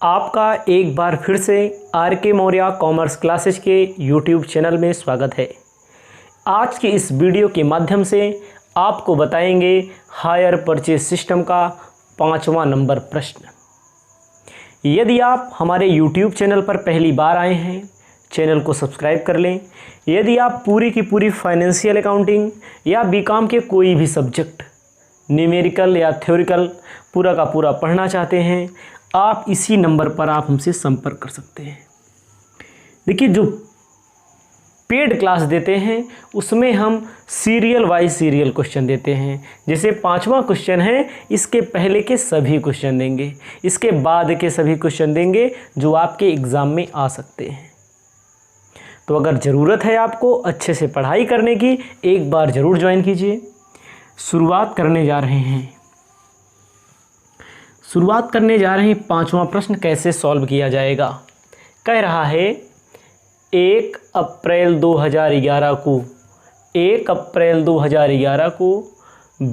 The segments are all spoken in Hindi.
आपका एक बार फिर से आर के मौर्य कॉमर्स क्लासेस के यूट्यूब चैनल में स्वागत है। आज के इस वीडियो के माध्यम से आपको बताएंगे हायर परचेज सिस्टम का 5वां नंबर प्रश्न। यदि आप हमारे यूट्यूब चैनल पर पहली बार आए हैं, चैनल को सब्सक्राइब कर लें। यदि आप पूरी की पूरी फाइनेंशियल अकाउंटिंग या बीकॉम के कोई भी सब्जेक्ट न्यूमेरिकल या थ्योरिकल पूरा का पूरा पढ़ना चाहते हैं, आप इसी नंबर पर आप हमसे संपर्क कर सकते हैं। देखिए, जो पेड क्लास देते हैं उसमें हम सीरियल वाइज सीरियल क्वेश्चन देते हैं। जैसे 5वां क्वेश्चन है, इसके पहले के सभी क्वेश्चन देंगे, इसके बाद के सभी क्वेश्चन देंगे जो आपके एग्ज़ाम में आ सकते हैं। तो अगर ज़रूरत है आपको अच्छे से पढ़ाई करने की, एक बार ज़रूर ज्वाइन कीजिए। शुरुआत करने जा रहे हैं 5वां प्रश्न कैसे सॉल्व किया जाएगा। कह रहा है 1 अप्रैल 2011 को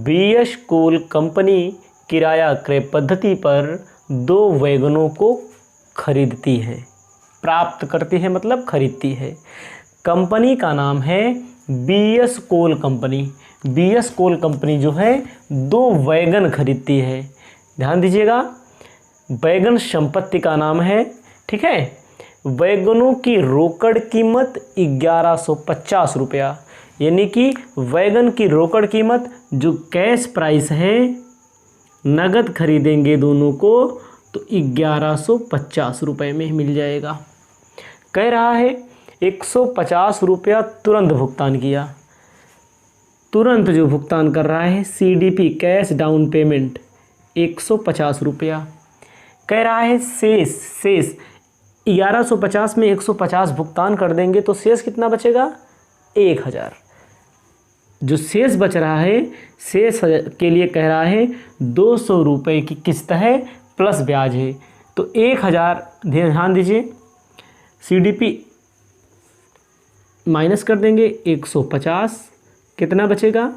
BS कोल कंपनी किराया क्रय पद्धति पर 2 वैगनों को खरीदती है, प्राप्त करती है मतलब खरीदती है। कंपनी का नाम है BS coal company. BS coal company जो है 2 वैगन खरीदती है। ध्यान दीजिएगा, वैगन संपत्ति का नाम है, ठीक है। वैगनों की रोकड़ कीमत 1150 रुपया, यानी कि वैगन की रोकड़ कीमत जो कैश प्राइस है, नगद खरीदेंगे दोनों को तो 1150 रुपये में मिल जाएगा। कह रहा है 150 रुपया तुरंत भुगतान किया। तुरंत जो भुगतान कर रहा है CDP कैश डाउन पेमेंट 150 रुपया। कह रहा है शेष 1150 में 150 भुगतान कर देंगे तो शेष कितना बचेगा, 1000। जो शेष बच रहा है, शेष के लिए कह रहा है 200 रुपये की किस्त है प्लस ब्याज है, तो 1000 ध्यान दीजिए, CDP माइनस कर देंगे 150, कितना बचेगा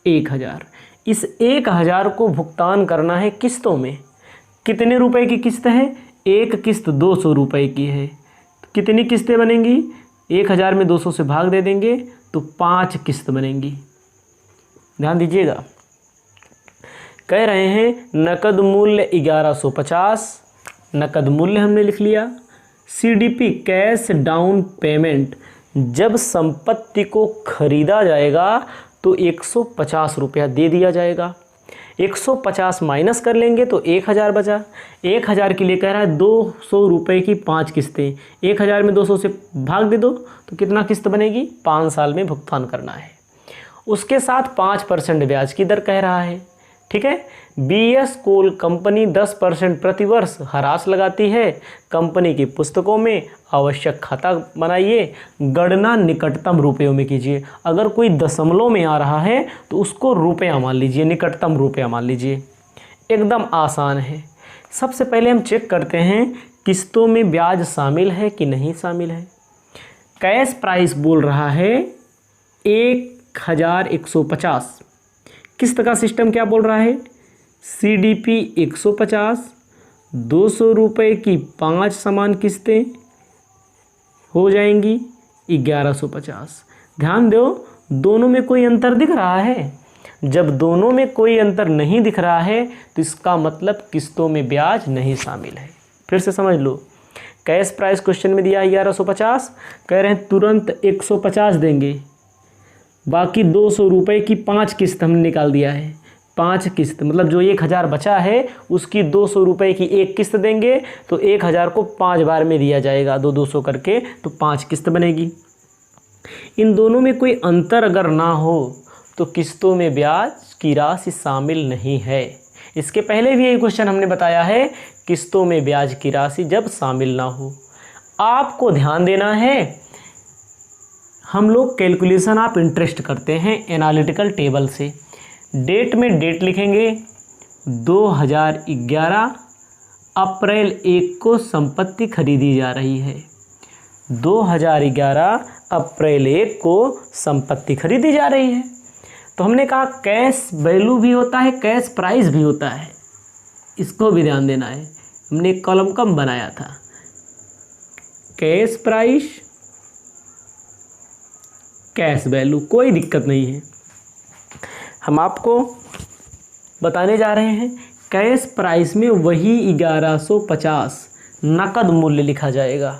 1000। इस 1000 को भुगतान करना है किस्तों में। कितने रुपए की किस्त है, एक किस्त 200 रुपये की है। तो कितनी किस्तें बनेंगी, 1000 में 200 से भाग दे देंगे तो 5 किस्त बनेंगी। ध्यान दीजिएगा, कह रहे हैं नकद मूल्य 1150, नकद मूल्य हमने लिख लिया। CDP कैश डाउन पेमेंट, जब संपत्ति को खरीदा जाएगा तो 150 रुपया दे दिया जाएगा। 150 माइनस कर लेंगे तो 1000 बचा। 1000 के लिए कह रहा है 200 रुपये की 5 किस्तें, 1000 में 200 से भाग दे दो तो कितना किस्त बनेगी, 5 साल में भुगतान करना है। उसके साथ 5% ब्याज की दर कह रहा है, ठीक है। BS कोल कंपनी 10% प्रतिवर्ष ह्रास लगाती है। कंपनी की पुस्तकों में आवश्यक खाता बनाइए, गणना निकटतम रुपयों में कीजिए। अगर कोई दशमलव में आ रहा है तो उसको रुपया मान लीजिए, निकटतम रुपया मान लीजिए। एकदम आसान है। सबसे पहले हम चेक करते हैं किस्तों में ब्याज शामिल है कि नहीं शामिल है। कैश प्राइस बोल रहा है 1150। किस्त का सिस्टम क्या बोल रहा है, CDP 150, 200 रुपये की 5 समान किस्तें हो जाएंगी 1150। ध्यान दो, दोनों में कोई अंतर दिख रहा है। जब दोनों में कोई अंतर नहीं दिख रहा है तो इसका मतलब किस्तों में ब्याज नहीं शामिल है। फिर से समझ लो, कैश प्राइस क्वेश्चन में दिया 1150, कह रहे हैं तुरंत 150 देंगे, बाकी 200 रुपये की 5 किस्त हमने निकाल दिया है। 5 किस्त मतलब जो 1000 बचा है उसकी 200 रुपये की एक किस्त देंगे तो 1000 को 5 बार में दिया जाएगा, 200 करके, तो 5 किस्त बनेगी। इन दोनों में कोई अंतर अगर ना हो तो किस्तों में ब्याज की राशि शामिल नहीं है। इसके पहले भी यही क्वेश्चन हमने बताया है, किस्तों में ब्याज की राशि जब शामिल ना हो। आपको ध्यान देना है, हम लोग कैलकुलेशन ऑफ इंटरेस्ट करते हैं एनालिटिकल टेबल से। डेट में डेट लिखेंगे 2011 अप्रैल 1 को संपत्ति खरीदी जा रही है। 2011 अप्रैल 1 को संपत्ति खरीदी जा रही है। तो हमने कहा कैश वैल्यू भी होता है, कैश प्राइस भी होता है, इसको भी ध्यान देना है। हमने एक कॉलम कम बनाया था, कैश प्राइस कैश वैल्यू, कोई दिक्कत नहीं है। हम आपको बताने जा रहे हैं कैश प्राइस में वही 1150 नकद मूल्य लिखा जाएगा।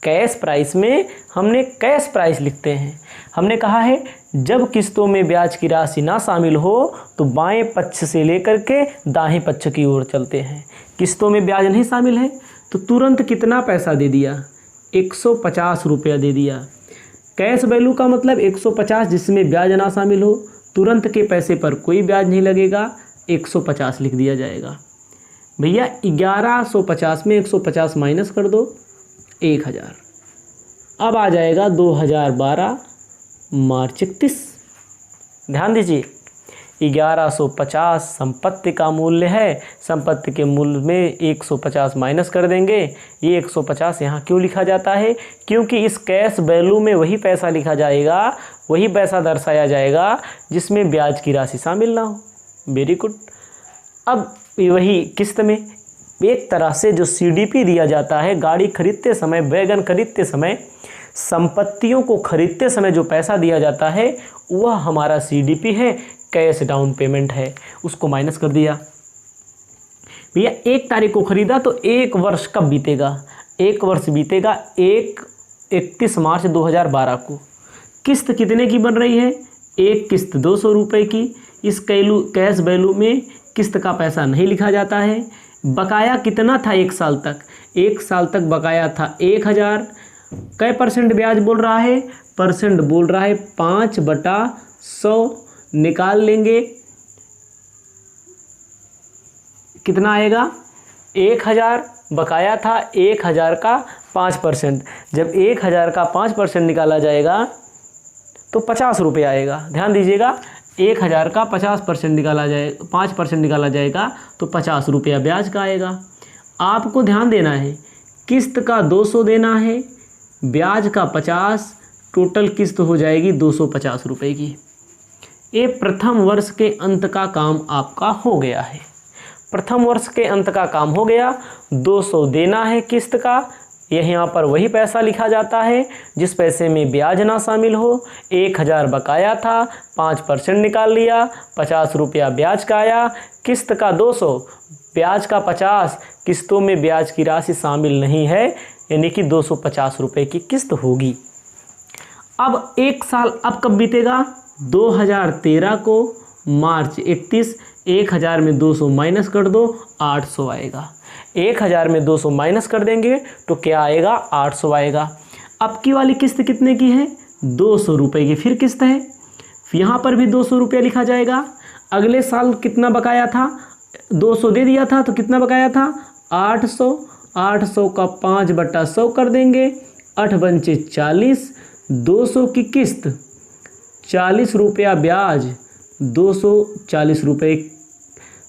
कैश प्राइस में हमने कैश प्राइस लिखते हैं। हमने कहा है जब किस्तों में ब्याज की राशि ना शामिल हो तो बाएं पक्ष से लेकर के दाएं पक्ष की ओर चलते हैं। किस्तों में ब्याज नहीं शामिल है तो तुरंत कितना पैसा दे दिया, 150 रुपया दे दिया। कैश वैल्यू का मतलब 150 जिसमें ब्याज ना शामिल हो, तुरंत के पैसे पर कोई ब्याज नहीं लगेगा, 150 लिख दिया जाएगा। भैया 1150 में 150 माइनस कर दो, 1000। अब आ जाएगा 2012 मार्च 31। ध्यान दीजिए 1150 संपत्ति का मूल्य है, संपत्ति के मूल्य में 150 माइनस कर देंगे। ये 150 यहाँ क्यों लिखा जाता है? क्योंकि इस कैश वैल्यू में वही पैसा लिखा जाएगा, वही पैसा दर्शाया जाएगा जिसमें ब्याज की राशि शामिल ना हो। Very good. अब वही किस्त में एक तरह से जो CDP दिया जाता है, गाड़ी खरीदते समय, वैगन खरीदते समय, संपत्तियों को खरीदते समय जो पैसा दिया जाता है वह हमारा CDP है, कैश डाउन पेमेंट है, उसको माइनस कर दिया। भैया 1 तारीख को खरीदा तो 1 वर्ष कब बीतेगा? 1 वर्ष बीतेगा 31 मार्च 2012 को। किस्त कितने की बन रही है? एक किस्त 200 रुपये की। इस कैश वैल्यू में किस्त का पैसा नहीं लिखा जाता है। बकाया कितना था 1 साल तक? 1 साल तक बकाया था 1000। कै % ब्याज बोल रहा है? परसेंट बोल रहा है 5/100। निकाल लेंगे, कितना आएगा? 1000 बकाया था, 1000 का 5%। जब 1000 का 5% निकाला जाएगा तो 50 रुपये आएगा। ध्यान दीजिएगा 1000 का 50% निकाला जाए, 5% निकाला जाएगा तो 50 रुपया ब्याज का आएगा। आपको ध्यान देना है किस्त का 200 देना है, ब्याज का 50, टोटल किस्त हो जाएगी 250 रुपये की। ये प्रथम वर्ष के अंत का काम आपका हो गया है। प्रथम वर्ष के अंत का काम हो गया। 200 देना है किस्त का, यहाँ पर वही पैसा लिखा जाता है जिस पैसे में ब्याज ना शामिल हो। 1000 बकाया था, 5% निकाल लिया, 50 रुपया ब्याज का आया। किस्त का 200, ब्याज का 50, किस्तों में ब्याज की राशि शामिल नहीं है, यानी कि 250 रुपये की किस्त होगी। अब 1 साल अब कब बीतेगा? 2013 को मार्च 31। 1000 में 200 माइनस कर दो, 800 आएगा। 1000 में 200 माइनस कर देंगे तो क्या आएगा? 800 आएगा। अब की वाली किस्त कितने की है? 200 रुपये की फिर किस्त है, यहाँ पर भी 200 रुपया लिखा जाएगा। अगले साल कितना बकाया था? 200 दे दिया था तो कितना बकाया था? 800। 800 का 5/100 कर देंगे, 8 पंचे 40। 200 की किस्त, 40 रुपया ब्याज, 240 रुपये।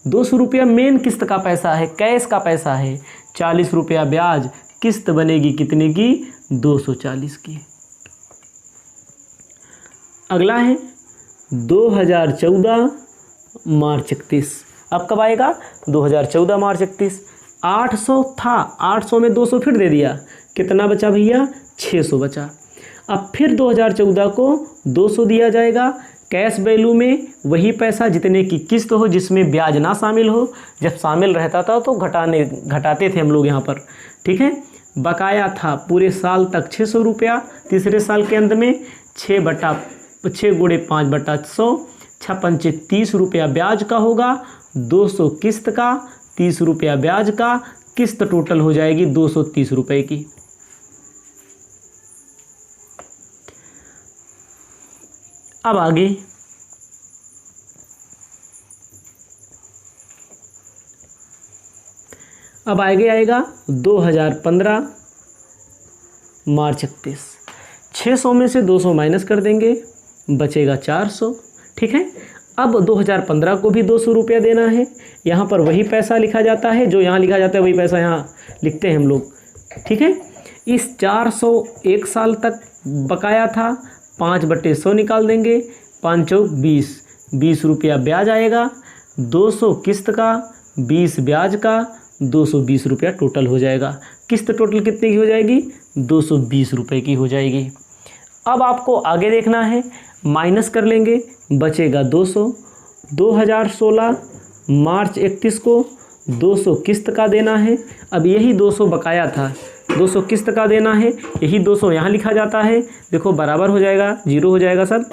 200 रुपया मेन किस्त का पैसा है, कैश का पैसा है। 40 रुपया ब्याज, किस्त बनेगी कितने की? 240 की। अगला है 2014 मार्च 31। अब कब आएगा? 2014 मार्च 31। 800 था, 800 में 200 फिर दे दिया, कितना बचा भैया? 600 बचा। अब फिर 2014 को 200 दिया जाएगा। कैश वैल्यू में वही पैसा जितने की किस्त हो जिसमें ब्याज ना शामिल हो। जब शामिल रहता था तो घटाते थे हम लोग यहाँ पर, ठीक है। बकाया था पूरे साल तक 600 रुपया, तीसरे साल के अंत में 6 गुणे 5/100, 6 पंचे 30 रुपया ब्याज का होगा, 200 किस्त का, 30 रुपया ब्याज का, किस्त टोटल हो जाएगी 230 रुपये की। अब आगे आएगा 2015 मार्च 31। 600 में से 200 माइनस कर देंगे, बचेगा 400, ठीक है। अब 2015 को भी 200 रुपया देना है। यहाँ पर वही पैसा लिखा जाता है, जो यहाँ लिखा जाता है वही पैसा यहाँ लिखते हैं हम लोग, ठीक है। इस 400 1 साल तक बकाया था, 5/100 निकाल देंगे, 5 चौक 20 रुपया ब्याज आएगा, 200 किस्त का, 20 ब्याज का, 220 रुपया टोटल हो जाएगा। किस्त टोटल कितने की हो जाएगी? 220 रुपये की हो जाएगी। अब आपको आगे देखना है, माइनस कर लेंगे, बचेगा 200। 2016 मार्च 31 को 200 किस्त का देना है। अब यही 200 बकाया था, 200 किस्त का देना है, यही 200 यहाँ लिखा जाता है। देखो बराबर हो जाएगा, जीरो हो जाएगा सर,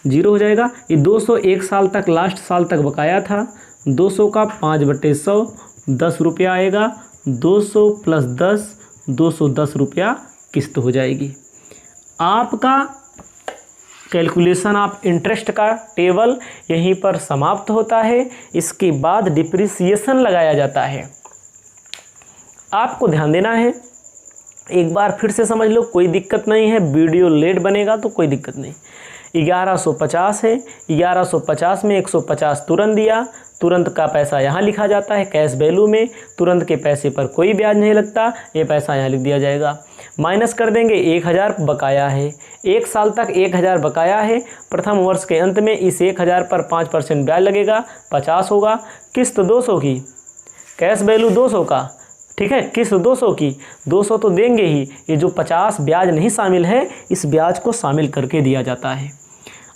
जीरो हो जाएगा। ये 200 एक साल तक, लास्ट साल तक बकाया था। 200 का 5/100 10 रुपया आएगा। 200 प्लस 10 210 रुपया किस्त हो जाएगी। आपका कैलकुलेशन ऑफ इंटरेस्ट का टेबल यहीं पर समाप्त होता है। इसके बाद डिप्रिसिएशन लगाया जाता है। आपको ध्यान देना है, एक बार फिर से समझ लो, कोई दिक्कत नहीं है, वीडियो लेट बनेगा तो कोई दिक्कत नहीं। 1150 है, 1150 में 150 तुरंत दिया, तुरंत का पैसा यहाँ लिखा जाता है कैश वैल्यू में। तुरंत के पैसे पर कोई ब्याज नहीं लगता, ये पैसा यहाँ लिख दिया जाएगा। माइनस कर देंगे, 1000 बकाया है, एक साल तक 1000 बकाया है। प्रथम वर्ष के अंत में इस 1000 पर 5% ब्याज लगेगा, 50 होगा। किस्त 200 की, कैश वैल्यू 200 का, ठीक है, किस्त 200 की, 200 तो देंगे ही, ये जो 50 ब्याज नहीं शामिल है, इस ब्याज को शामिल करके दिया जाता है।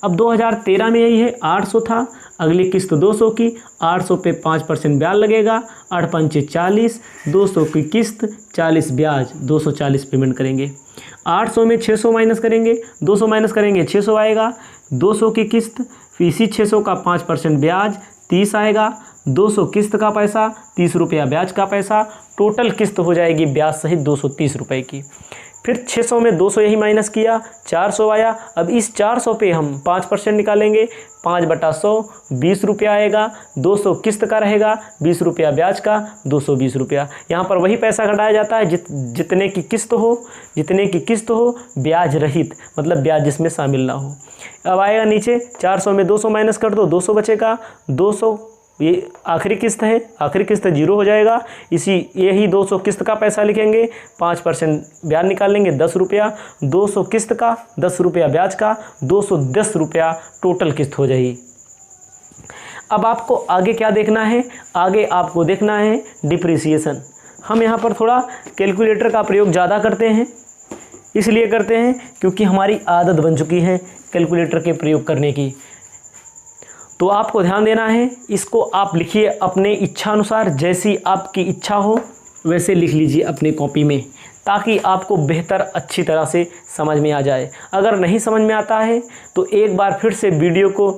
अब 2013 में यही है, 800 था, अगली किस्त 200 की, 800 पे 5% ब्याज लगेगा, 8 पंचे 40, 200 की किस्त 40 ब्याज, 240 पेमेंट करेंगे। 800 में 600 माइनस करेंगे, 200 माइनस करेंगे 600 आएगा। 200 की किस्त, इसी 600 का 5% ब्याज 30 आएगा। 200 किस्त का पैसा, 30 रुपया ब्याज का पैसा, टोटल किस्त हो जाएगी ब्याज सहित 230 रुपये की। फिर 600 में 200 यही माइनस किया, 400 आया। अब इस 400 पे हम 5% निकालेंगे, 5/100 20 रुपया आएगा। 200 किस्त का रहेगा, 20 रुपया ब्याज का, 220 रुपया। यहाँ पर वही पैसा घटाया जाता है जितने की किस्त हो, जितने की किस्त हो ब्याज रहित, मतलब ब्याज जिसमें शामिल ना हो। अब आएगा नीचे, 400 में 200 माइनस कर दो, 200 बचेगा। 200 ये आखिरी किस्त है, आखिरी किस्त जीरो हो जाएगा। इसी यही 200 किस्त का पैसा लिखेंगे, 5% ब्याज निकालेंगे 10 रुपया। 200 किस्त का, 10 रुपया ब्याज का, 210 रुपया टोटल किस्त हो जाएगी। अब आपको आगे क्या देखना है? आगे आपको देखना है डिप्रिसिएशन। हम यहाँ पर थोड़ा कैलकुलेटर का प्रयोग ज़्यादा करते हैं, इसलिए करते हैं क्योंकि हमारी आदत बन चुकी है कैलकुलेटर के प्रयोग करने की। तो आपको ध्यान देना है, इसको आप लिखिए अपने इच्छा अनुसार, जैसी आपकी इच्छा हो वैसे लिख लीजिए अपने कॉपी में, ताकि आपको बेहतर अच्छी तरह से समझ में आ जाए। अगर नहीं समझ में आता है तो एक बार फिर से वीडियो को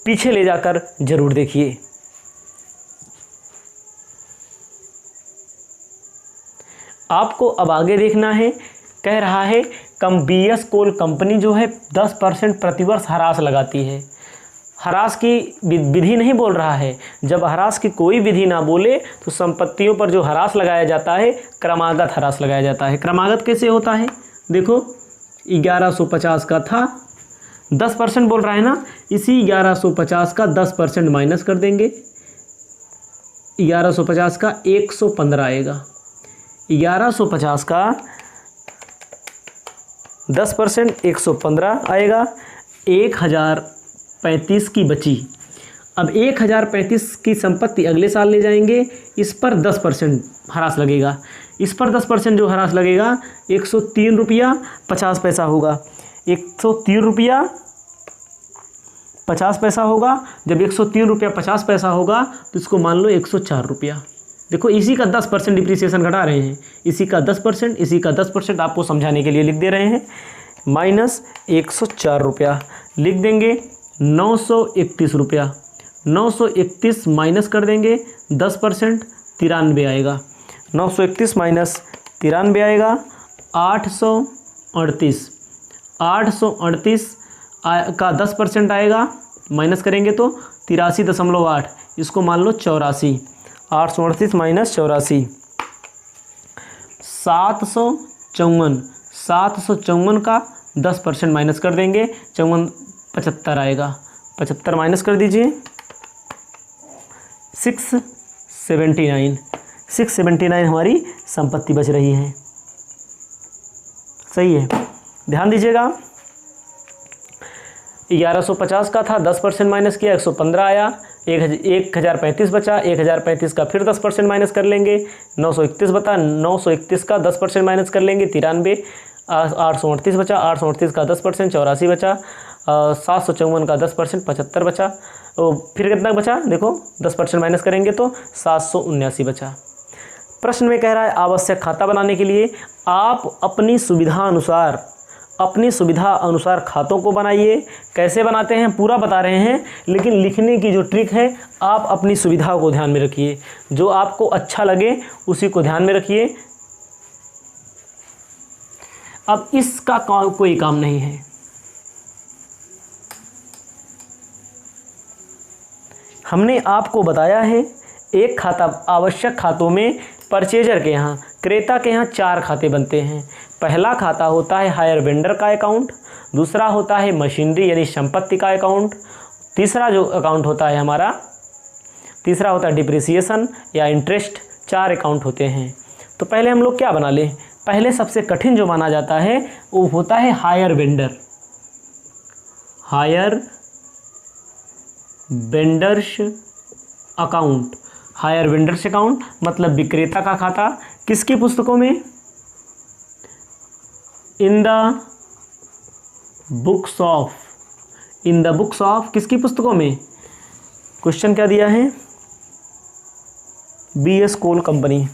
पीछे ले जाकर ज़रूर देखिए। आपको अब आगे देखना है, कह रहा है BS कोल कंपनी जो है 10% प्रतिवर्ष ह्रास लगाती है। ह्रास की विधि नहीं बोल रहा है, जब ह्रास की कोई विधि ना बोले तो संपत्तियों पर जो ह्रास लगाया जाता है क्रमागत ह्रास लगाया जाता है। क्रमागत कैसे होता है? देखो 1150 का था, 10% बोल रहा है ना, इसी 1150 का 10% माइनस कर देंगे। 1150 का 115 आएगा। 1150 का 10% 115 आएगा। 1035 की बची। अब 1035 की संपत्ति अगले साल ले जाएंगे, इस पर 10% ह्रास लगेगा। इस पर 10% जो ह्रास लगेगा 103 रुपया 50 पैसा होगा। 103 रुपया 50 पैसा होगा। जब 103 रुपया 50 पैसा होगा तो इसको मान लो 104 रुपया। देखो इसी का 10% डिप्रिसिएशन घटा रहे हैं, इसी का 10%, इसी का 10% आपको समझाने के लिए लिख दे रहे हैं। माइनस 104 रुपया लिख देंगे। 931 रुपया, 931 माइनस कर देंगे 10%, 93 आएगा। 931 माइनस 93 आएगा। 838, 838 का 10% आएगा, माइनस करेंगे तो 83.8, इसको मान लो 84। 838 माइनस 84, 754, 754 का 10% माइनस कर देंगे, 54 75 आएगा। 75 माइनस कर दीजिए, 679, 679 हमारी संपत्ति बच रही है। सही है, ध्यान दीजिएगा। 1150 का था, 10% माइनस किया 115 आया, 1035 बचा, 1035 का फिर 10% माइनस कर लेंगे 931 बता, 931 का 10% माइनस कर लेंगे 93, 838 बचा, 838 का 10% 84 बचा, 754 का 10% 75 बचा, फिर कितना बचा देखो 10% माइनस करेंगे तो 779 बचा। प्रश्न में कह रहा है आवश्यक खाता बनाने के लिए आप अपनी सुविधा अनुसार खातों को बनाइए। कैसे बनाते हैं पूरा बता रहे हैं, लेकिन लिखने की जो ट्रिक है आप अपनी सुविधा को ध्यान में रखिए, जो आपको अच्छा लगे उसी को ध्यान में रखिए। अब इसका कोई काम नहीं है, हमने आपको बताया है एक खाता, आवश्यक खातों में परचेजर के यहाँ, क्रेता के यहाँ 4 खाते बनते हैं। पहला खाता होता है हायर वेंडर का अकाउंट, दूसरा होता है मशीनरी यानी संपत्ति का अकाउंट, तीसरा जो अकाउंट होता है हमारा, तीसरा होता है डिप्रिसिएशन या इंटरेस्ट। 4 अकाउंट होते हैं। तो पहले हम लोग क्या बना लें, पहले सबसे कठिन जो माना जाता है वो होता है hire vendors account. Hire vendors account मतलब विक्रेता का खाता, किसकी पुस्तकों में, इन द बुक्स ऑफ किसकी पुस्तकों में। क्वेश्चन क्या दिया है, BS कोल कंपनी।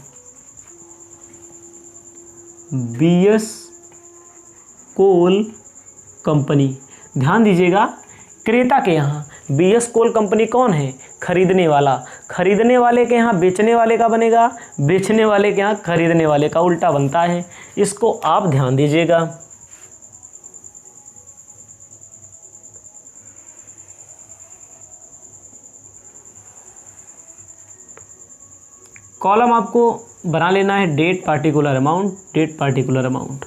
ध्यान दीजिएगा, क्रेता के यहाँ BS कोल कंपनी कौन है, खरीदने वाला, खरीदने वाले के यहाँ बेचने वाले का बनेगा, बेचने वाले के यहाँ खरीदने वाले का, उल्टा बनता है। इसको आप ध्यान दीजिएगा। कॉलम आपको बना लेना है डेट पार्टिकुलर अमाउंट।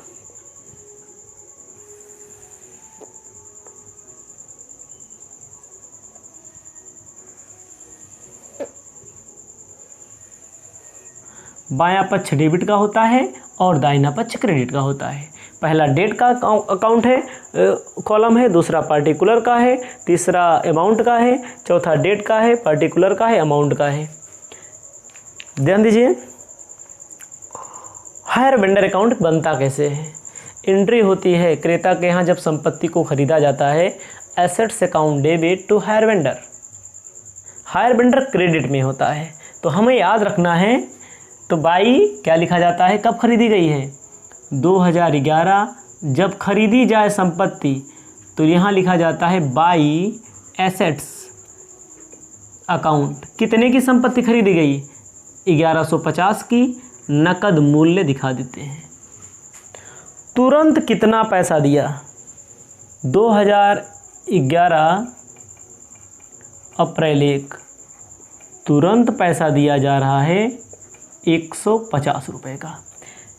बायां पक्ष डेबिट का होता है और दाहिना पक्ष क्रेडिट का होता है। पहला डेट का अकाउंट है, कॉलम है, दूसरा पार्टिकुलर का है, तीसरा अमाउंट का है, चौथा डेट का है, पार्टिकुलर का है, अमाउंट का है। ध्यान दीजिए, हायर वेंडर अकाउंट बनता कैसे है। एंट्री होती है क्रेता के यहाँ जब संपत्ति को खरीदा जाता है, assets account debit to hire vendor. Hire vendor credit में होता है, तो हमें याद रखना है। तो बाई क्या लिखा जाता है, कब खरीदी गई है, 2011। जब खरीदी जाए संपत्ति तो यहाँ लिखा जाता है बाई एसेट्स अकाउंट। कितने की संपत्ति खरीदी गई, 1150 की। नकद मूल्य दिखा देते हैं। तुरंत कितना पैसा दिया, 2011 अप्रैल 1, तुरंत पैसा दिया जा रहा है 150 रुपये का।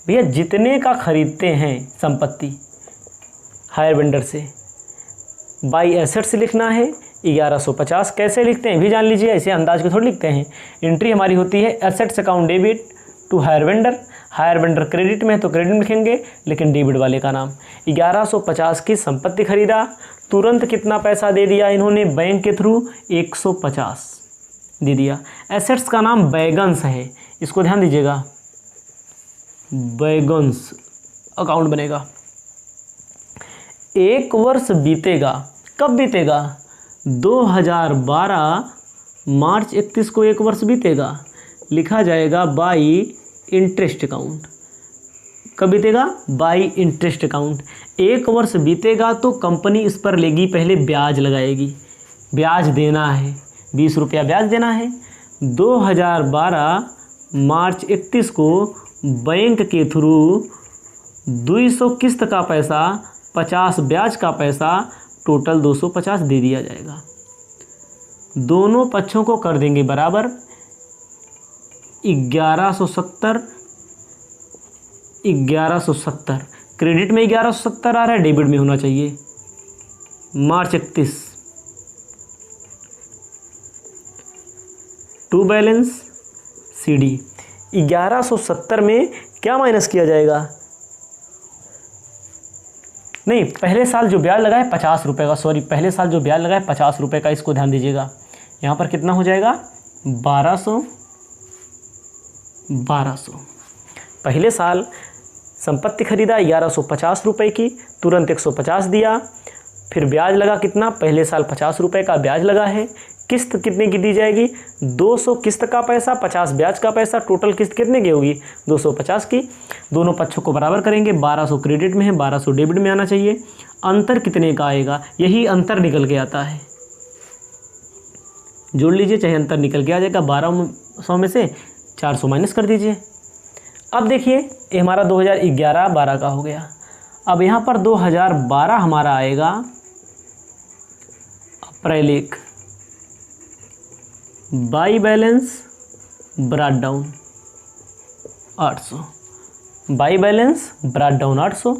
भैया जितने का खरीदते हैं संपत्ति हायर वेंडर से, बाई एसेट्स लिखना है 1150। कैसे लिखते हैं भी जान लीजिए, ऐसे अंदाज के थोड़ी लिखते हैं। एंट्री हमारी होती है assets account debit to hire vendor. Hire vendor credit में है तो क्रेडिट लिखेंगे, लेकिन डेबिट वाले का नाम। 1150 की संपत्ति खरीदा, तुरंत कितना पैसा दे दिया इन्होंने बैंक के थ्रू, 150 दे दिया। एसेट्स का नाम बैगन्स है, इसको ध्यान दीजिएगा, बैगन्स अकाउंट बनेगा। 1 वर्ष बीतेगा, कब बीतेगा, 2012 मार्च 31 को 1 वर्ष बीतेगा, लिखा जाएगा बाई इंटरेस्ट अकाउंट। कब बीतेगा, बाई इंटरेस्ट अकाउंट। 1 वर्ष बीतेगा तो कंपनी इस पर लेगी, पहले ब्याज लगाएगी, ब्याज देना है, 20 रुपया ब्याज देना है। 2012 मार्च 31 को बैंक के थ्रू 200 किस्त का पैसा, 50 ब्याज का पैसा, टोटल 250 दे दिया जाएगा। दोनों पक्षों को कर देंगे बराबर, 1170 क्रेडिट में 1170 आ रहा है, डेबिट में होना चाहिए मार्च 31 टू बैलेंस CD। 1170 में क्या माइनस किया जाएगा, नहीं, पहले साल जो ब्याज लगा है 50 रुपये का, सॉरी पहले साल जो ब्याज लगा है 50 रुपये का, इसको ध्यान दीजिएगा। यहाँ पर कितना हो जाएगा 1200। पहले साल संपत्ति खरीदा 1150 रुपये की, तुरंत 150 दिया, फिर ब्याज लगा कितना, पहले साल 50 रुपये का ब्याज लगा है। किस्त कितने की दी जाएगी, 200 किस्त का पैसा, 50 ब्याज का पैसा, टोटल किस्त कितने की होगी 250 की। दोनों पक्षों को बराबर करेंगे, 1200 क्रेडिट में है, 1200 डेबिट में आना चाहिए। अंतर कितने का आएगा, यही अंतर निकल के आता है, जोड़ लीजिए, चाहे अंतर निकल के आ जाएगा। 1200 में से 400 माइनस कर दीजिए। अब देखिए ये हमारा 2011-12 का हो गया। अब यहाँ पर 2012 हमारा आएगा अप्रैल 1, by balance brought down 800, by balance brought down 800।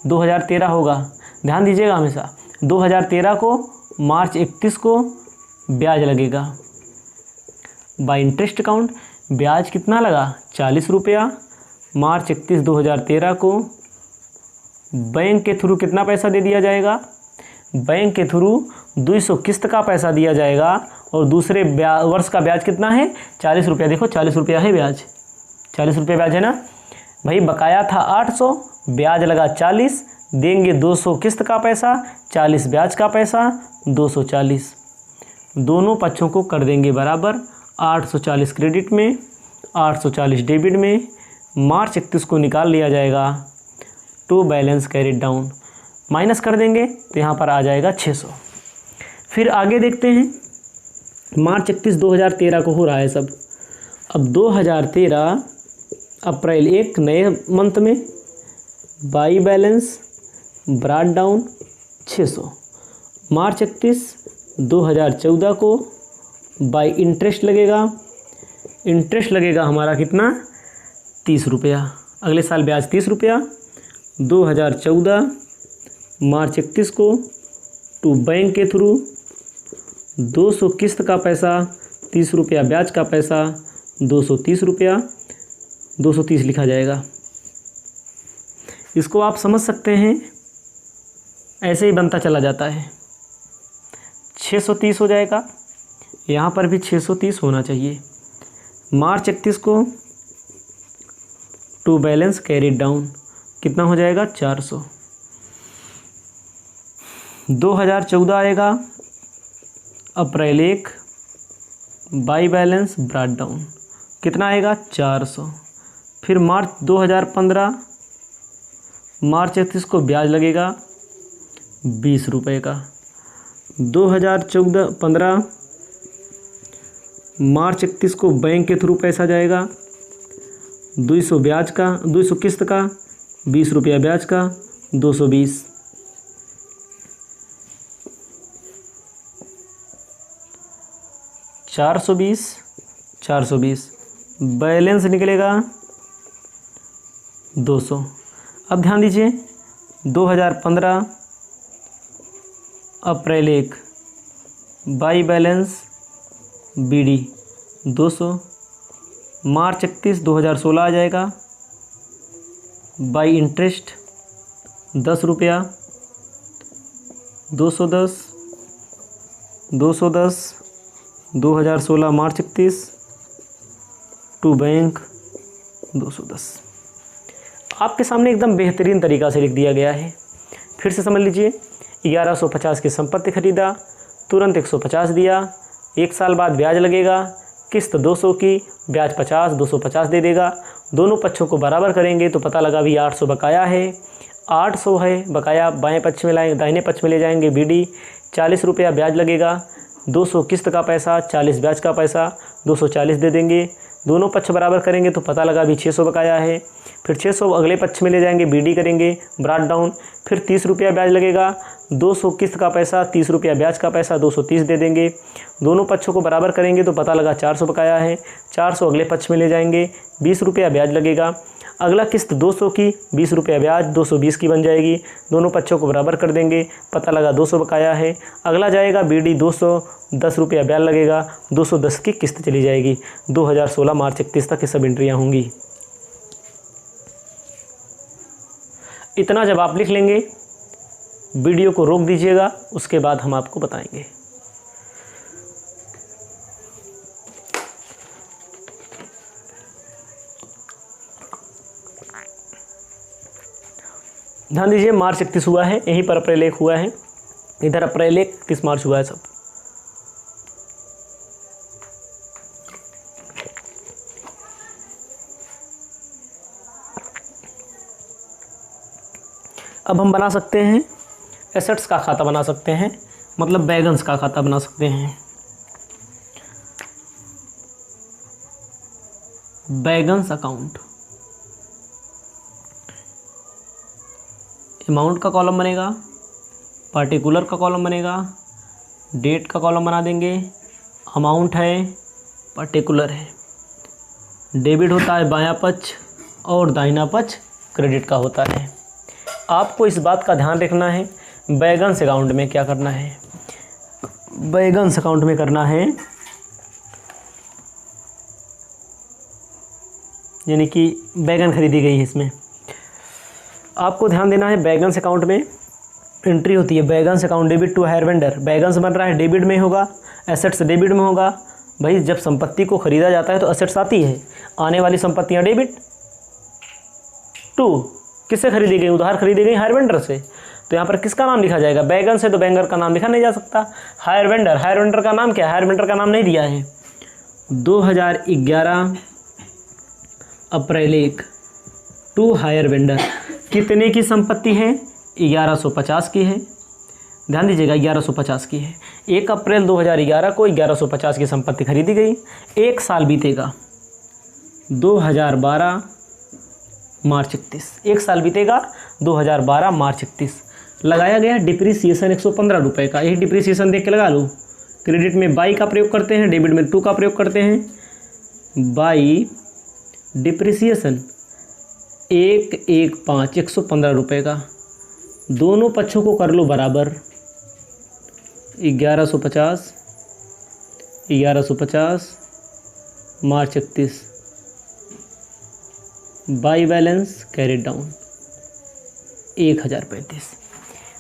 2013 होगा, ध्यान दीजिएगा हमेशा। 2013 को मार्च 31 को ब्याज लगेगा, बाई इंटरेस्ट अकाउंट ब्याज कितना लगा 40 रुपया। मार्च 31 2013 को बैंक के थ्रू कितना पैसा दे दिया जाएगा, बैंक के थ्रू 200 किस्त का पैसा दिया जाएगा, और दूसरे वर्ष का ब्याज कितना है 40 रुपया। देखो 40 रुपया है ब्याज, 40 रुपया ब्याज है ना भाई। बकाया था 800, ब्याज लगा 40, देंगे 200 किस्त का पैसा, 40 ब्याज का पैसा, 240। दोनों पक्षों को कर देंगे बराबर, 840 क्रेडिट में, 840 डेबिट में। मार्च 31 को निकाल लिया जाएगा, to balance carried down, minus कर देंगे तो यहाँ पर आ जाएगा 600। फिर आगे देखते हैं, मार्च 31 2013 को हो रहा है सब। अब 2013 अप्रैल 1 नए मंथ में, बाई बैलेंस ब्रॉट डाउन 600। मार्च 31 2014 को बाई इंटरेस्ट लगेगा, इंटरेस्ट लगेगा हमारा कितना 30 रुपया, अगले साल ब्याज 30 रुपया। 2014 मार्च 31 को टू बैंक के थ्रू 200 किस्त का पैसा, 30 रुपया ब्याज का पैसा, 230 रुपया, 230 लिखा जाएगा। इसको आप समझ सकते हैं, ऐसे ही बनता चला जाता है। 630 हो जाएगा, यहाँ पर भी 630 होना चाहिए। मार्च 31 को टू बैलेंस कैरिड डाउन कितना हो जाएगा 400। 2014 आएगा अप्रैल 1, बाई बैलेंस ब्रॉट डाउन कितना आएगा 400। फिर मार्च 2015 मार्च 31 को ब्याज लगेगा 20 रुपये का। 2014-15 मार्च 31 को बैंक के थ्रू पैसा जाएगा, 200 ब्याज का, 200 किस्त का, 20 रुपया ब्याज का, 220। चार सौ बीस बैलेंस निकलेगा 200। अब ध्यान दीजिए, 2015 अप्रैल 1 बाई बैलेंस बीडी 200। मार्च 31 2016 आ जाएगा, बाई इंटरेस्ट 10 रुपया, 210 2016 मार्च 31 टू बैंक 210। आपके सामने एकदम बेहतरीन तरीक़ा से लिख दिया गया है। फिर से समझ लीजिए, 1150 की संपत्ति खरीदा, तुरंत 150 दिया, 1 साल बाद ब्याज लगेगा, किस्त 200 की, ब्याज 50, 250 दे देगा। दोनों पक्षों को बराबर करेंगे तो पता लगा भी 800 बकाया है, 800 है बकाया, बाएं पक्ष में लाएंगे, दाहिने पक्ष में ले जाएंगे बीडी, 40 रुपया ब्याज लगेगा, 200 किस्त का पैसा, 40 ब्याज का पैसा, 240 दे देंगे। दोनों पक्ष बराबर करेंगे तो पता लगा भी 600 बकाया है। फिर 600 अगले पक्ष में ले जाएंगे, बीडी करेंगे, ब्रॉट डाउन, फिर 30 रुपया ब्याज लगेगा, 200 किस्त का पैसा, 30 रुपया ब्याज का पैसा, 230 दे देंगे। दोनों पक्षों को बराबर करेंगे तो पता लगा 400 बकाया है। 400 अगले पक्ष में ले जाएंगे, 20 रुपया ब्याज लगेगा। अगला किस्त 200 की, 20 रुपया ब्याज, 220 की बन जाएगी। दोनों पक्षों को बराबर कर देंगे, पता लगा 200 बकाया है। अगला जाएगा बीडी 210 रुपया ब्याज लगेगा, 210 की किस्त चली जाएगी। 2016 मार्च 31 तक ये सब एंट्रियाँ होंगी। इतना जब आप लिख लेंगे, वीडियो को रोक दीजिएगा, उसके बाद हम आपको बताएंगे। ध्यान दीजिए, मार्च 31 हुआ है, यहीं पर अप्रैल 1 हुआ है, इधर अप्रैल 1 30 मार्च हुआ है सब। अब हम बना सकते हैं एसेट्स का खाता बना सकते हैं, मतलब बैगन्स का खाता बना सकते हैं। बैगन्स अकाउंट, अमाउंट का कॉलम बनेगा, पार्टिकुलर का कॉलम बनेगा, डेट का कॉलम बना देंगे, अमाउंट है, पार्टिकुलर है, डेबिट होता है बायां पक्ष और दाहिना पक्ष क्रेडिट का होता है। आपको इस बात का ध्यान रखना है, बैगन्स अकाउंट में क्या करना है। बैगन्स अकाउंट में करना है, यानी कि बैगन खरीदी गई है, इसमें आपको ध्यान देना है। बैगन्स अकाउंट में एंट्री होती है, बैगन्स account debit to hire vendor. बैगन्स बन रहा है, डेबिट में होगा, एसेट्स डेबिट में होगा। भाई जब संपत्ति को खरीदा जाता है तो एसेट्स आती है, आने वाली संपत्तियां डेबिट टू किससे खरीदी गई, उधार खरीदी गई हायर वेंडर से। तो यहाँ पर किसका नाम लिखा जाएगा, बैगन से, तो बैंगर का नाम लिखा नहीं जा सकता। हायर वेंडर का नाम क्या है, हायर वेंडर का नाम नहीं दिया है। 2011 अप्रैल 1 टू हायर वेंडर, कितने की संपत्ति है, 1150 की है। ध्यान दीजिएगा 1150 की है। 1 अप्रैल 2011 को 1150 की संपत्ति खरीदी गई। एक साल बीतेगा 2012 मार्च 31, एक साल बीतेगा 2012 मार्च 31। लगाया गया डिप्रिसिएशन 115 रुपये का, यही डिप्रिसिएशन देख के लगा लो। क्रेडिट में बाई का प्रयोग करते हैं, डेबिट में टू का प्रयोग करते हैं। बाई डिप्रिसिएशन 115 रुपये का, दोनों पक्षों को कर लो बराबर। 1150 मार्च 31 बाई बैलेंस कैरिड डाउन 1035।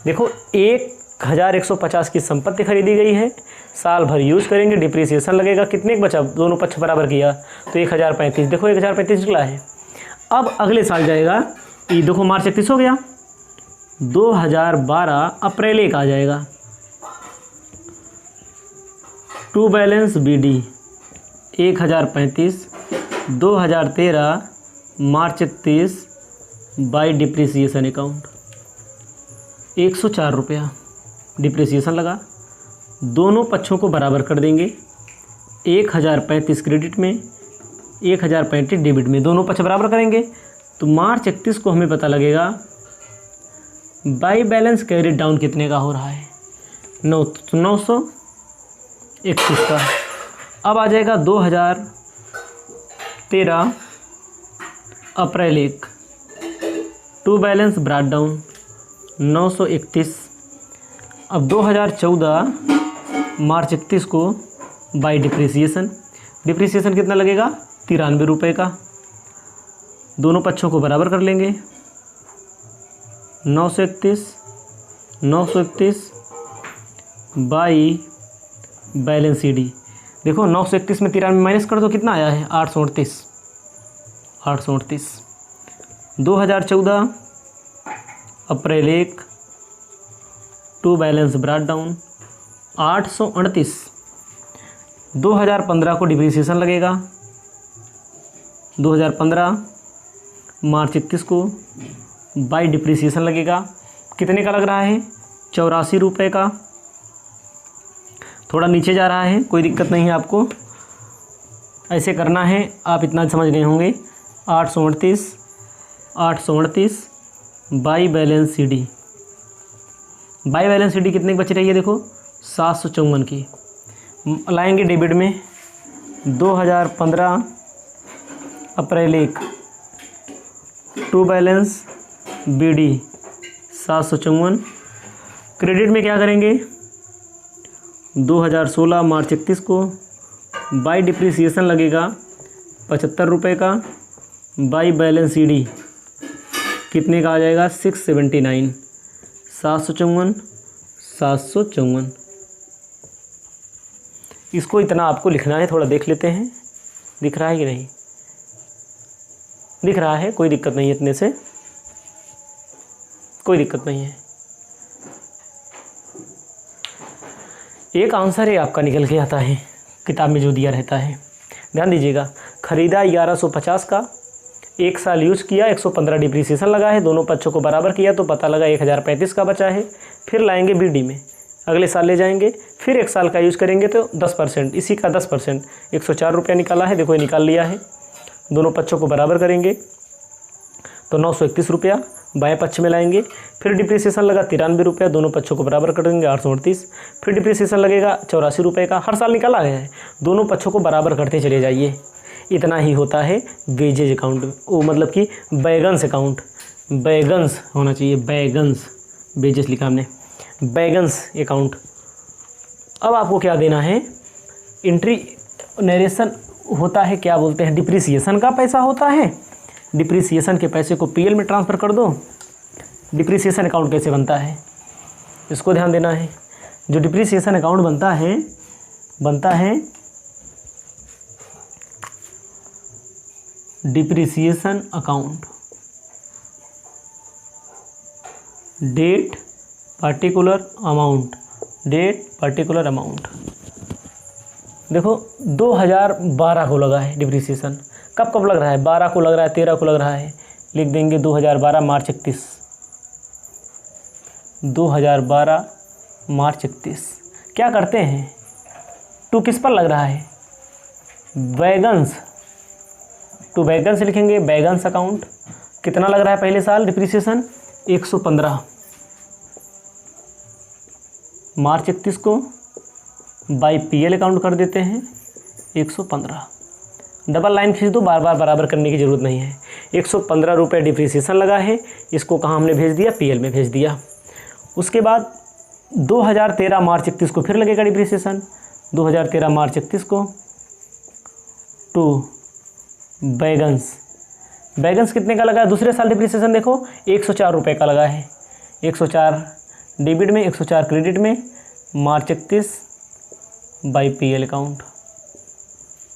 देखो 1150 की संपत्ति खरीदी गई है, साल भर यूज़ करेंगे, डिप्रिसिएशन लगेगा, कितने बचा, दोनों पक्ष बराबर किया तो 1035। देखो 1035 निकला है। अब अगले साल जाएगा, ये देखो मार्च 31 हो गया, 2012 अप्रैल 1 आ जाएगा। To balance BD 1035, 2013 March 31 by depreciation account 104 रुपया डिप्रिसिएशन लगा। दोनों पक्षों को बराबर कर देंगे, 1035 क्रेडिट में, 1035 डेबिट में, दोनों पक्ष बराबर करेंगे तो मार्च 31 को हमें पता लगेगा बाई बैलेंस कैरिड डाउन कितने का हो रहा है, 931 का। अब आ जाएगा 2013 अप्रैल 1 टू बैलेंस ब्रॉट डाउन 931। अब 2014 मार्च 31 को बाई डिप्रिसिएशन, डिप्रिसिएशन कितना लगेगा, 93 रुपये का। दोनों पक्षों को बराबर कर लेंगे, 931 बाई बैलेंस CD। देखो 931 में 93 माइनस कर दो, कितना आया है, 838। 2014 अप्रैल 1 टू बैलेंस ब्रॉट डाउन 838। 2015 को डिप्रिसिएशन लगेगा, 2015 मार्च 31 को बाई डिप्रिसिएशन लगेगा, कितने का लग रहा है, 84 रुपये का। थोड़ा नीचे जा रहा है, कोई दिक्कत नहीं है, आपको ऐसे करना है, आप इतना समझ गए होंगे। 838 by balance CD, by balance CD कितने की बच रही है, देखो 754 की। लाएंगे डेबिट में, 2015 अप्रैल 1 टू बैलेंस BD 754। क्रेडिट में क्या करेंगे, 2016 मार्च 31 को बाई डिप्रिसिएशन लगेगा 75 रुपये का, बाई बैलेंस CD कितने का आ जाएगा 679, 754। इसको इतना आपको लिखना है, थोड़ा देख लेते हैं दिख रहा है कि नहीं। दिख रहा है, कोई दिक्कत नहीं है, इतने से कोई दिक्कत नहीं है। एक आंसर है आपका निकल के आता है किताब में जो दिया रहता है। ध्यान दीजिएगा, खरीदा 1150 का, 1 साल यूज किया, 115 डिप्रिसिएशन लगा है, दोनों पक्षों को बराबर किया तो पता लगा 1035 का बचा है। फिर लाएंगे बीडी में, अगले साल ले जाएंगे, फिर 1 साल का यूज़ करेंगे तो 10%, इसी का 10% 104 रुपया निकाला है। देखो ये निकाल लिया है, दोनों पक्षों को बराबर करेंगे तो 931 रुपया बाएँ पक्ष में लाएंगे। फिर डिप्रिसिएशन लगा 93 रुपया, दोनों पक्षों को बराबर कर देंगे 838। फिर डिप्रिसिएशन लगेगा 84 रुपये का, हर साल निकाला गया है, दोनों पक्षों को बराबर करते चले जाइए। इतना ही होता है वेजेज अकाउंट, वो मतलब कि बैगन्स अकाउंट, बैगन्स होना चाहिए, बैगन्स, वेजेस लिखा हमने, बैगन्स अकाउंट। अब आपको क्या देना है, एंट्री नरेशन होता है, क्या बोलते हैं, डिप्रिसिएशन का पैसा होता है, डिप्रिसिएशन के पैसे को पीएल में ट्रांसफ़र कर दो। डिप्रिसिएशन अकाउंट कैसे बनता है इसको ध्यान देना है। जो डिप्रिसिएशन अकाउंट बनता है depreciation account, date particular amount. देखो 2012 को लगा है डिप्रिसिएशन, कब लग रहा है, 12 को लग रहा है, 13 को लग रहा है, लिख देंगे 2012 मार्च 31, 2012 मार्च 31। क्या करते हैं, टू किस पर लग रहा है, बैगन्स, टू बैगन्स लिखेंगे, बैगन्स अकाउंट। कितना लग रहा है पहले साल डिप्रिसिएशन, 115, मार्च 31 को बाई पीएल अकाउंट कर देते हैं 115। डबल लाइन खींच दो, बार बार बराबर करने की ज़रूरत नहीं है। 115 रुपये डिप्रिसिएशन लगा है, इसको कहाँ हमने भेज दिया, पीएल में भेज दिया। उसके बाद 2013 मार्च 31 को फिर लगेगा डिप्रिसिएशन, 2013 मार्च 31 को टू बैगन्स कितने का लगा है, दूसरे साल डिप्रिसिएशन देखो 104 रुपये का लगा है, 104 डेबिट में, 104 क्रेडिट में, मार्च 31 बाई पीएल अकाउंट।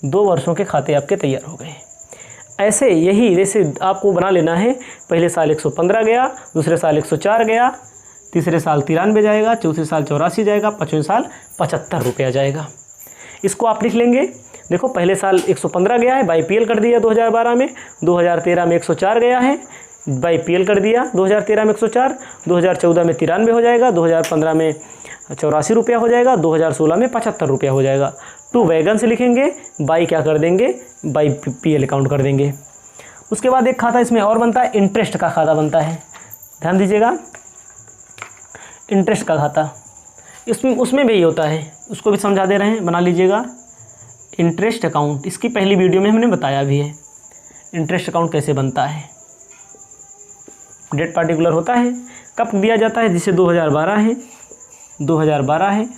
2 वर्षों के खाते आपके तैयार हो गए। ऐसे यही जैसे आपको बना लेना है, पहले साल 115 गया, दूसरे साल 104 गया, तीसरे साल 93 जाएगा, चौथे साल 84 जाएगा, पाँचवें साल 75 रुपया जाएगा। इसको आप लिख लेंगे। देखो पहले साल 115 गया है, बाई पीएल कर दिया 2012 में, 2013 में 104 गया है, बाई पीएल कर दिया 2013 में 104, 2014 में 93 हो जाएगा, 2015 में 84 रुपया हो जाएगा, 2016 में 75 रुपया हो जाएगा। टू वैगन्स लिखेंगे, बाई क्या कर देंगे, बाई पीएल अकाउंट कर देंगे। उसके बाद एक खाता इसमें और बनता है, इंटरेस्ट का खाता बनता है। ध्यान दीजिएगा, इंटरेस्ट का खाता उसमें भी होता है, उसको भी समझा दे रहे हैं, बना लीजिएगा। इंटरेस्ट अकाउंट, इसकी पहली वीडियो में हमने बताया भी है इंटरेस्ट अकाउंट कैसे बनता है। डेट पार्टिकुलर होता है, कब दिया जाता है, जिसे 2012 है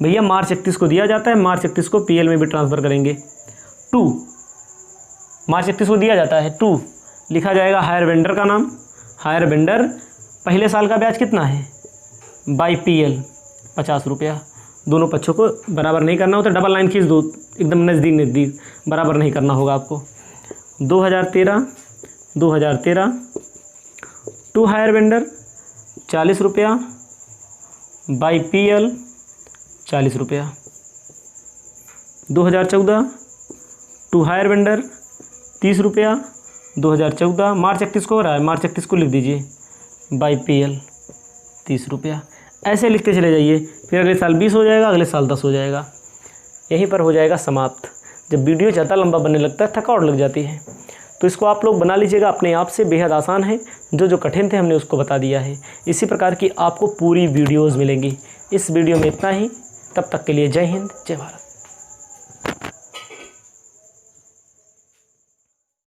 भैया, मार्च 31 को दिया जाता है, मार्च 31 को पीएल में भी ट्रांसफ़र करेंगे। टू मार्च 31 को दिया जाता है, टू लिखा जाएगा हायर वेंडर का नाम, हायर वेंडर। पहले साल का ब्याज कितना है, बाई पीएल 50 रुपया। दोनों पक्षों को बराबर नहीं करना होता, डबल लाइन खींच दो, एकदम नज़दीक बराबर नहीं करना होगा आपको। 2013 टू हायर वेंडर 40 रुपया, बाई पीएल 40 रुपया। 2014 टू हायर वेंडर 30 रुपया, 2014 मार्च 31 को हो रहा है, मार्च 31 को लिख दीजिए, बाई पीएल 30 रुपया। ऐसे लिखते चले जाइए, फिर अगले साल 20 हो जाएगा, अगले साल 10 हो जाएगा, यहीं पर हो जाएगा समाप्त। जब वीडियो ज़्यादा लंबा बनने लगता है, थकावट लग जाती है, तो इसको आप लोग बना लीजिएगा अपने आप से, बेहद आसान है। जो कठिन थे हमने उसको बता दिया है। इसी प्रकार की आपको पूरी वीडियोज़ मिलेंगी। इस वीडियो में इतना ही, तब तक के लिए जय हिंद, जय भारत।